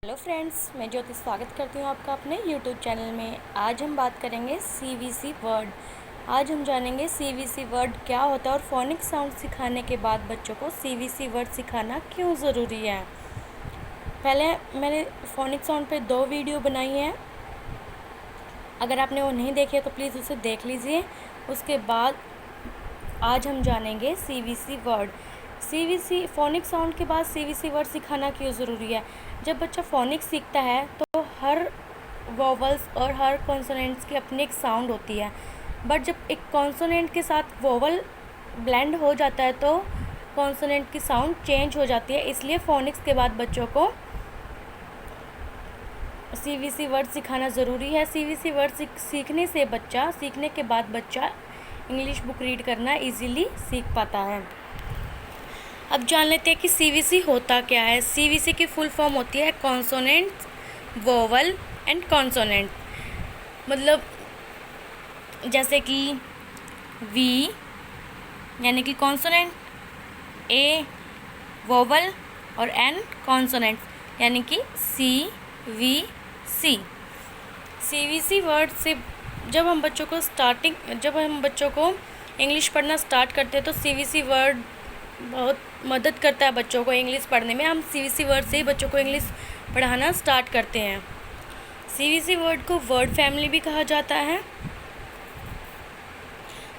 Hello friends, मैं ज्योति स्वागत करती हूँ आपका अपने यूट्यूब चैनल में। आज हम बात करेंगे सीवीसी वर्ड। आज हम जानेंगे सीवीसी वर्ड क्या होता है और फोनिक साउंड सिखाने के बाद बच्चों को सीवीसी वर्ड सिखाना क्यों ज़रूरी है। पहले मैंने फोनिक साउंड पे 2 वीडियो बनाई हैं, अगर आपने वो नहीं देखी है तो प्लीज़ उसे देख लीजिए। उसके बाद आज हम जानेंगे CVC word. CVC phonic sound के बाद सीवीसी वर्ड सिखाना क्यों ज़रूरी है। जब बच्चा फोनिक सीखता है तो हर वोवल्स और हर कॉन्सोनेंट्स की अपनी एक साउंड होती है, बट जब एक कॉन्सोनेंट के साथ वोवल ब्लेंड हो जाता है तो कॉन्सोनेंट की साउंड चेंज हो जाती है। इसलिए फोनिक्स के बाद बच्चों को सीवीसी वर्ड सिखाना ज़रूरी है। सीवीसी वर्ड सीखने के बाद बच्चा इंग्लिश बुक रीड करना इजीली सीख पाता है। अब जान लेते हैं कि सीवीसी होता क्या है। सीवीसी की फुल फॉर्म होती है कॉन्सोनेंट, वोवल एंड कॉन्सोनेंट। मतलब जैसे कि वी यानी कि कॉन्सोनेंट, ए वोवल और एन कॉन्सोनेंट यानी कि सी वी सी। सीवीसी वर्ड से जब हम बच्चों को इंग्लिश पढ़ना स्टार्ट करते हैं तो सीवीसी वर्ड बहुत मदद करता है बच्चों को इंग्लिश पढ़ने में। हम सीवीसी वर्ड से ही बच्चों को इंग्लिश पढ़ाना स्टार्ट करते हैं। सीवीसी वर्ड को वर्ड फैमिली भी कहा जाता है।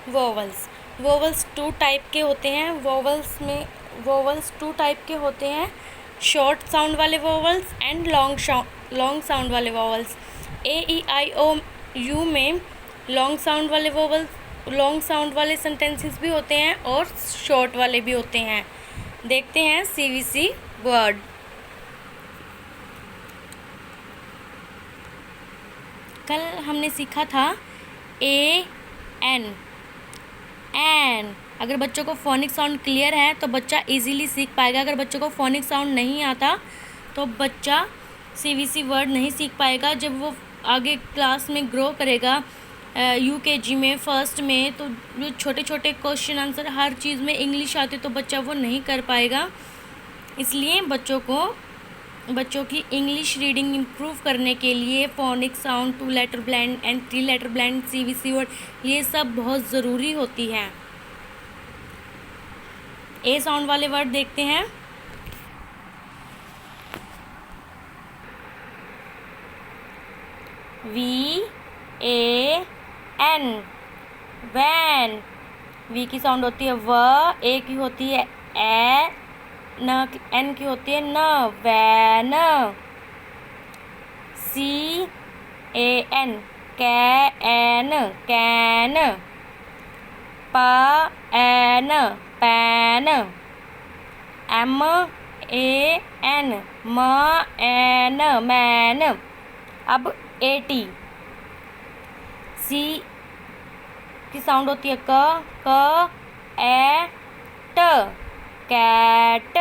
वोवल्स 2 टाइप के होते हैं। वोवल्स 2 टाइप के होते हैं, शॉर्ट साउंड वाले वोवल्स एंड लॉन्ग साउंड वाले वोवल्स। AEIOU में लॉन्ग साउंड वाले सेंटेंसेस भी होते हैं और शॉर्ट वाले भी होते हैं। देखते हैं सीवीसी वर्ड। कल हमने सीखा था एन। अगर बच्चों को फोनिक साउंड क्लियर है तो बच्चा इजीली सीख पाएगा। अगर बच्चों को फोनिक साउंड नहीं आता तो बच्चा सीवीसी वर्ड नहीं सीख पाएगा। जब वो आगे क्लास में ग्रो करेगा, UKG में, फर्स्ट में, तो जो छोटे छोटे क्वेश्चन आंसर हर चीज़ में इंग्लिश आते तो बच्चा वो नहीं कर पाएगा। इसलिए बच्चों की इंग्लिश रीडिंग इम्प्रूव करने के लिए phonic sound, 2 letter blend and 3 letter blend, CVC word, ये सब बहुत ज़रूरी होती हैं। ए साउंड वाले वर्ड देखते हैं। VAN, van. वी की साउंड होती है व, ए की होती है ए, एन की होती है न, van. CAN, can, pan. MAN, man. अब AT, सी की साउंड होती है ट, कैट।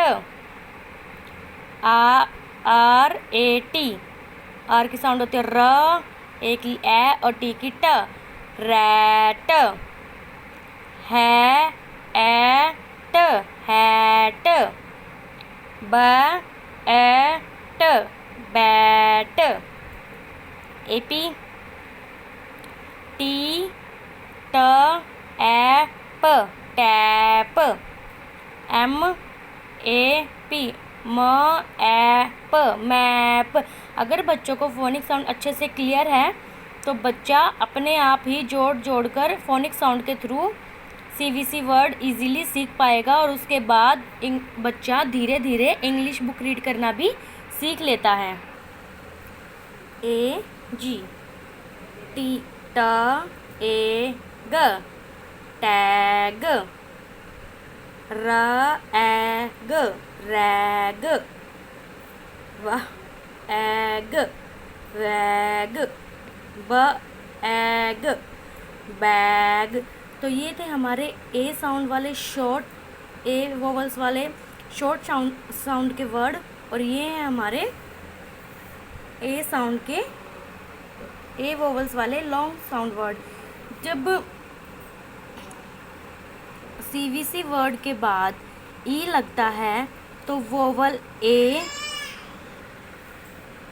RAT, आर की साउंड होती है र, ए की ए और टी की ट, rat. Hat, bat. AP, tap. MAP, map. अगर बच्चों को फोनिक साउंड अच्छे से क्लियर है तो बच्चा अपने आप ही जोड़ फोनिक साउंड के थ्रू सीवीसी वर्ड इजीली सीख पाएगा और उसके बाद बच्चा धीरे धीरे इंग्लिश बुक रीड करना भी सीख लेता है। AG, tag, tag. Rag, rag. Bag. तो ये थे हमारे ए साउंड वाले ए वोवल्स वाले शॉर्ट साउंड के वर्ड, और ये हैं हमारे ए वोवल्स वाले लॉन्ग साउंड वर्ड। जब सीवीसी वर्ड के बाद ई लगता है तो वोवल ए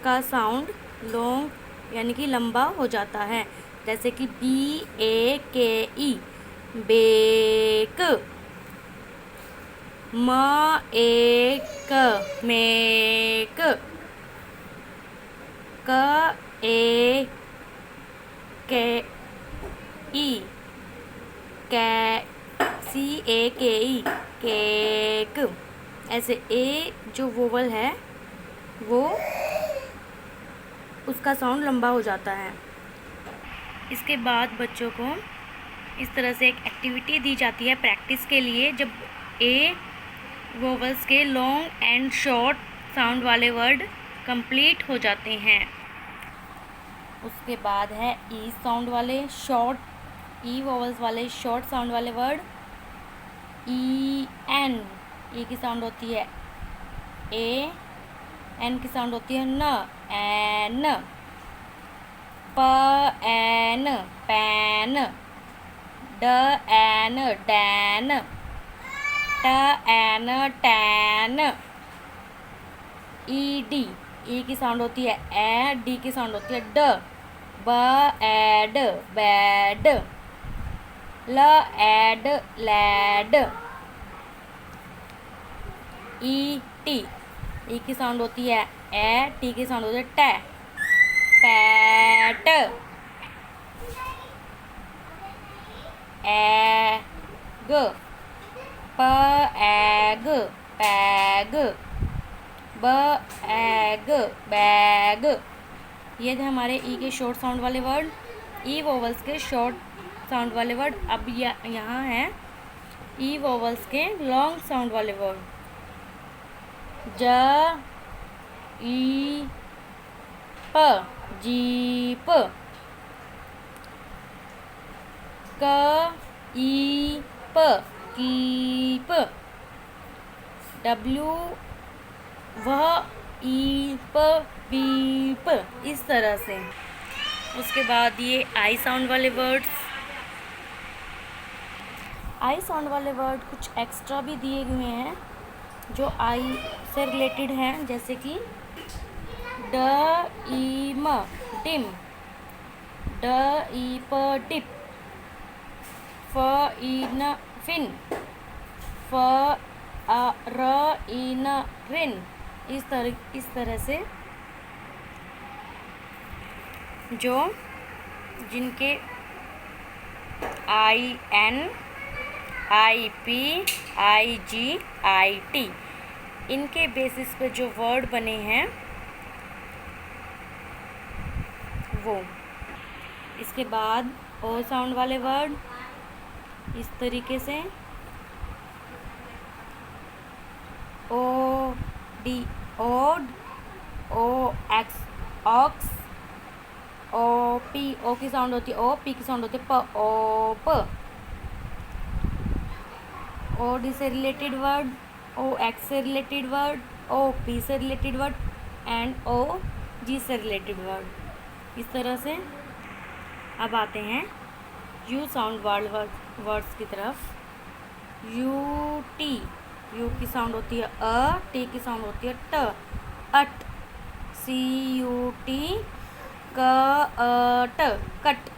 का साउंड लॉन्ग यानी कि लंबा हो जाता है, जैसे कि BAKE बेक, एक मेक, ए के ई CAKE केक। ऐसे ए जो वोवल है वो उसका साउंड लंबा हो जाता है। इसके बाद बच्चों को इस तरह से एक एक्टिविटी दी जाती है प्रैक्टिस के लिए, जब ए वोवल्स के लॉन्ग एंड शॉर्ट साउंड वाले वर्ड कंप्लीट हो जाते हैं। उसके बाद है ई साउंड वाले शॉर्ट, ई वोवल्स वाले शॉर्ट साउंड वाले वर्ड। EN, ई की साउंड होती है ए, एन की साउंड होती है न, N. PN pan, DN Dan, TN tan. ED, E की साउंड होती है ए, डी की साउंड होती है ड, bad bad, lad lad. ET, E की साउंड होती है ए, टी की साउंड होती है टे, PAT. Egg, peg peg, bag bag. ये थे हमारे ई के शॉर्ट साउंड वाले वर्ड, ई वोवल्स के शॉर्ट साउंड वाले वर्ड। अब यहाँ है ई वोवल्स के लॉन्ग साउंड वाले वर्ड। ज ई प जीप, क ई प कीप, W वह ई प बीप, इस तरह से। उसके बाद ये आई साउंड वाले वर्ड्स, आई साउंड वाले वर्ड कुछ एक्स्ट्रा भी दिए हुए हैं जो आई से रिलेटेड हैं, जैसे कि ड ई म डिम, ड ई प डिप, फ ई न फिन, फ र ई न रिन। इस तरह से जो जिनके IN IP IG IT इनके बेसिस पे जो वर्ड बने हैं वो। इसके बाद ओ साउंड वाले वर्ड इस तरीके से ओ डी ओड, ओ एक्स ऑक्स, ओ पी, ओ की साउंड होती है ओ, पी की साउंड होती है प, ओ प। ओ डी से रिलेटेड वर्ड, ओ एक्स से रिलेटेड वर्ड, ओ पी से रिलेटेड वर्ड एंड ओ जी से रिलेटेड वर्ड। इस तरह से अब आते हैं यू साउंड वर्ड्स की तरफ। यू टी, यू की साउंड होती है अ, टी की साउंड होती है ट, अट। CUT क ट कट,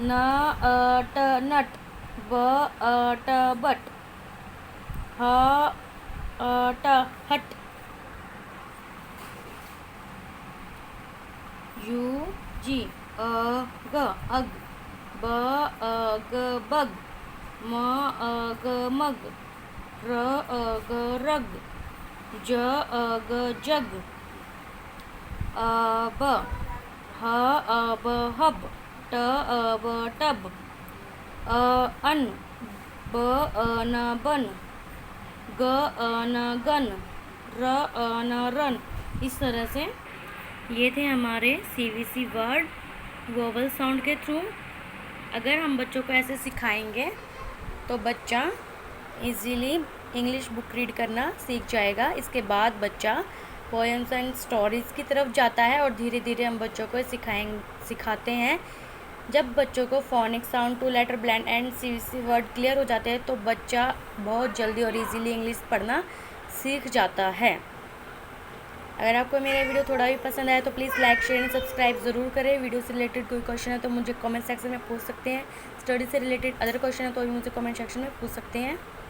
न ट नट, ब ट बट, ह ट हट। UG ग अग, ब ग बग, म ग मग, र ग रग, ज ग जग, ब ह ब हब, ट ब टब, अन, ब न बन, ग न गन, र न रन। इस तरह से ये थे हमारे CVC वर्ड वोवल साउंड के थ्रू। अगर हम बच्चों को ऐसे सिखाएंगे तो बच्चा इजीली इंग्लिश बुक रीड करना सीख जाएगा। इसके बाद बच्चा पोएम्स एंड स्टोरीज़ की तरफ जाता है और धीरे धीरे हम बच्चों को सिखाते हैं। जब बच्चों को phonic sound, two letter blend and CVC word clear हो जाते हैं तो बच्चा बहुत जल्दी और इजीली इंग्लिश पढ़ना सीख जाता है। अगर आपको मेरा वीडियो थोड़ा भी पसंद आया तो please like share and subscribe ज़रूर करें। वीडियो से रिलेटेड कोई क्वेश्चन है तो मुझे कमेंट सेक्शन में पूछ सकते हैं। स्टडी से रिलेटेड अदर क्वेश्चन है तो भी मुझे कमेंट सेक्शन में पूछ सकते हैं।